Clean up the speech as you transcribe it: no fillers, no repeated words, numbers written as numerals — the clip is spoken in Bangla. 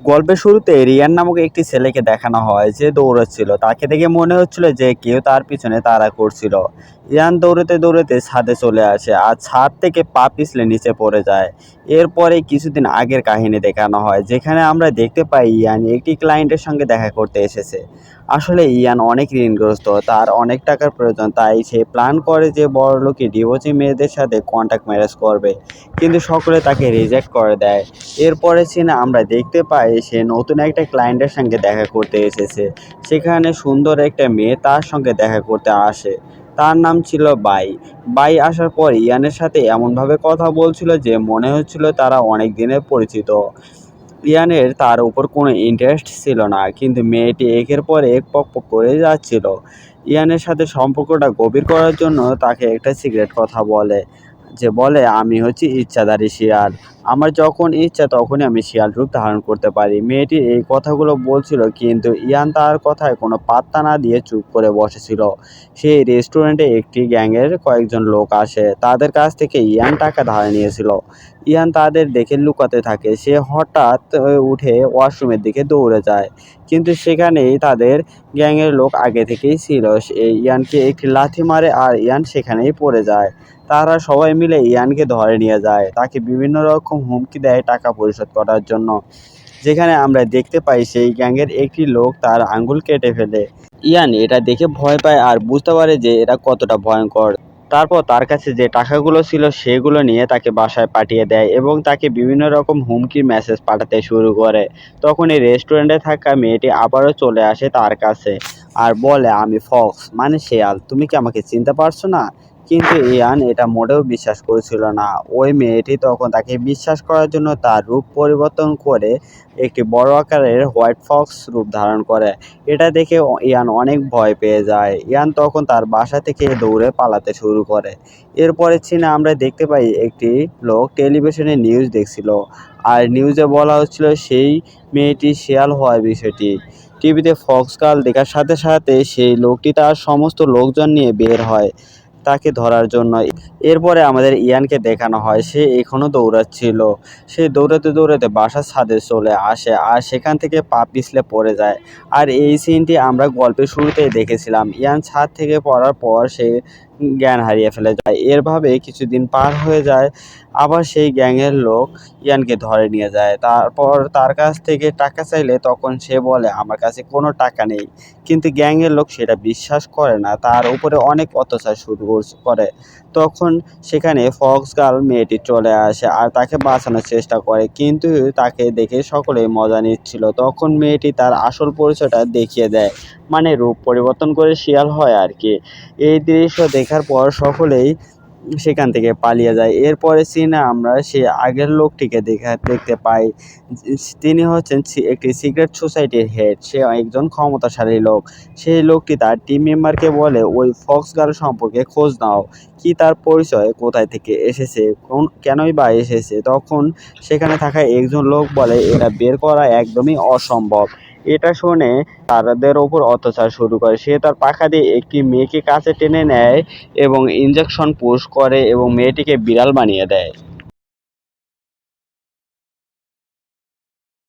গল্পের শুরুতে রিয়ান নামক একটি ছেলেকে দেখানো হয় যে দৌড়াচ্ছিল। তাকে দেখে মনে হচ্ছিল যে কেউ তার পিছনে তাড়া করছিল। ইয়ান দৌড়াতে দৌড়াতে ছাদে চলে আসে আর ছাদ থেকে পা পিছলে নিচে পড়ে যায়। এরপরে কিছুদিন আগের কাহিনী দেখানো হয়, যেখানে আমরা দেখতে পাই ইয়ান একটি ক্লায়েন্টের সঙ্গে দেখা করতে এসেছে। আসলে ইয়ান অনেক ঋণগ্রস্ত, তার অনেক টাকার প্রয়োজন, তাই সে প্ল্যান করে যে বড়লোকি ডিভোর্সি মেয়েদের সাথে কন্ট্যাক্ট ম্যারেজ করবে, কিন্তু সকলে তাকে রিজেক্ট করে দেয়। এরপরে সিনে আমরা দেখতে পাই সে নতুন একটা ক্লায়েন্টের সঙ্গে দেখা করতে এসেছে। সেখানে সুন্দর একটা মেয়ে তার সঙ্গে দেখা করতে আসে। তার নাম ছিল বাই। বাই আসার পর ইয়ানের সাথে এমনভাবে কথা বলছিল যে মনে হচ্ছিল তারা অনেক দিনের পরিচিত। ইয়ানের তার উপর কোনো ইন্টারেস্ট ছিল না, কিন্তু মেয়েটি একের পর এক পক পক করে যাচ্ছিল। ইয়ানের সাথে সম্পর্কটা গভীর করার জন্য তাকে একটা সিক্রেট কথা বলে, যে বলে, আমি হচ্ছি ইচ্ছাধারী শিয়াল, আমার যখন ইচ্ছা তখনই আমি শিয়াল রূপ ধারণ করতে পারি। মেয়েটি এই কথাগুলো বলছিল, কিন্তু ইয়ান তার কথায় কোনো পাত্তা না দিয়ে চুপ করে বসেছিল। সেই রেস্টুরেন্টে একটি গ্যাংয়ের কয়েকজন লোক আসে, তাদের কাছ থেকে ইয়ান টাকা ধার নিয়েছিল। ইয়ান তাদের দেখে লুকাতে থাকে। সে হঠাৎ উঠে ওয়াশরুমের দিকে দৌড়ে যায়, কিন্তু সেখানেই তাদের গ্যাংয়ের লোক আগে থেকেই ছিল। সে ইয়ানকে একটি লাথি মারে আর ইয়ান সেখানেই পড়ে যায়। তারা সবাই মিলে ইয়ানকে ধরে নিয়ে যায়, তাকে বিভিন্ন রকম হুমকি দেয় টাকা পরিশোধ করার জন্য। যেখানে আমরা দেখতে পাই সেই গ্যাংয়ের একটি লোক তার আঙ্গুল কেটে ফেলে। ইয়ান এটা দেখে ভয় পায় আর বুঝতে পারে যে এটা কতটা ভয়ঙ্কর। তারপর তার কাছে যে টাকাগুলো ছিল সেগুলো নিয়ে তাকে বাসায় পাঠিয়ে দেয় এবং তাকে বিভিন্ন রকম হুমকির মেসেজ পাঠাতে শুরু করে। তখন এই রেস্টুরেন্টে থাকা মেয়েটি আবারও চলে আসে তার কাছে আর বলে, আমি ফক্স মানে শেয়াল, তুমি কি আমাকে চিনতে পারছো না? কিন্তু ইয়ান এটা মোটেও বিশ্বাস করছিল না। ওই মেয়েটি তখন তাকে বিশ্বাস করার জন্য তার রূপ পরিবর্তন করে একটি বড় আকারের হোয়াইট ফক্স রূপ ধারণ করে। এটা দেখে ইয়ান অনেক ভয় পেয়ে যায়। ইয়ান তখন তার বাসা থেকে দৌড়ে পালাতে শুরু করে। এরপরে সিনে আমরা দেখতে পাই একটি লোক টেলিভিশনে নিউজ দেখছিল, আর নিউজে বলা হচ্ছিল সেই মেয়েটি শেয়াল হওয়ার বিষয়টি। টিভিতে ফক্স গার্ল দেখার সাথে সাথে সেই লোকটি তার সমস্ত লোকজন নিয়ে বের হয় তাকে ধরার জন্য। এরপরে আমাদের ইয়ানকে দেখানো হয় সে এখনো দৌড়াচ্ছিল। সে দৌড়াতে দৌড়াতে বাসার ছাদে চলে আসে আর সেখান থেকে পা পিছলে পড়ে যায়। আর এই সিনটি আমরা গল্পের শুরুতেই দেখেছিলাম। ইয়ান ছাদ থেকে পড়ার পর সে জ্ঞান হারিয়ে ফেলে যায়। এরভাবে কিছুদিন পার হয়ে যায়। আবার সেই গ্যাংয়ের লোক ইয়ানকে ধরে নিয়ে যায়। তারপর তার কাছ থেকে টাকা চাইলে তখন সে বলে, আমার কাছে কোনো টাকা নেই। কিন্তু গ্যাংয়ের লোক সেটা বিশ্বাস করে না, তার উপরে অনেক অত্যাচার শুরু করে। তখন সেখানে ফক্স গার্ল মেয়েটি চলে আসে আর তাকে বাঁচানোর চেষ্টা করে, কিন্তু তাকে দেখে সকলেই মজা নিচ্ছিল। তখন মেয়েটি তার আসল পরিচয়টা দেখিয়ে দেয়, মানে রূপ পরিবর্তন করে শিয়াল হয় আর কি। এই দৃশ্য দেখার পর সকলেই সেখান থেকে পালিয়ে যায়। এরপরে সিনে আমরা সে আগের লোকটিকে দেখতে পাই। তিনি হচ্ছেন একটি সিক্রেট সোসাইটির হেড। সে একজন ক্ষমতাশালী লোক। সেই লোকটি তার টিম মেম্বারকে বলে, ওই ফক্স গার্ল সম্পর্কে খোঁজ নাও, কি তার পরিচয়, কোথায় থেকে এসেছে, কেনই বা এসেছে। তখন সেখানে থাকা একজন লোক বলে, এটা বের করা একদমই অসম্ভব। এটা শুনে তাদের ওপর অত্যাচার শুরু করে। সে তার পাখা দিয়ে একটি মেয়েকে কাছে টেনে নেয় এবং ইনজেকশন পুশ করে এবং মেয়েটিকে বিড়াল বানিয়ে দেয়।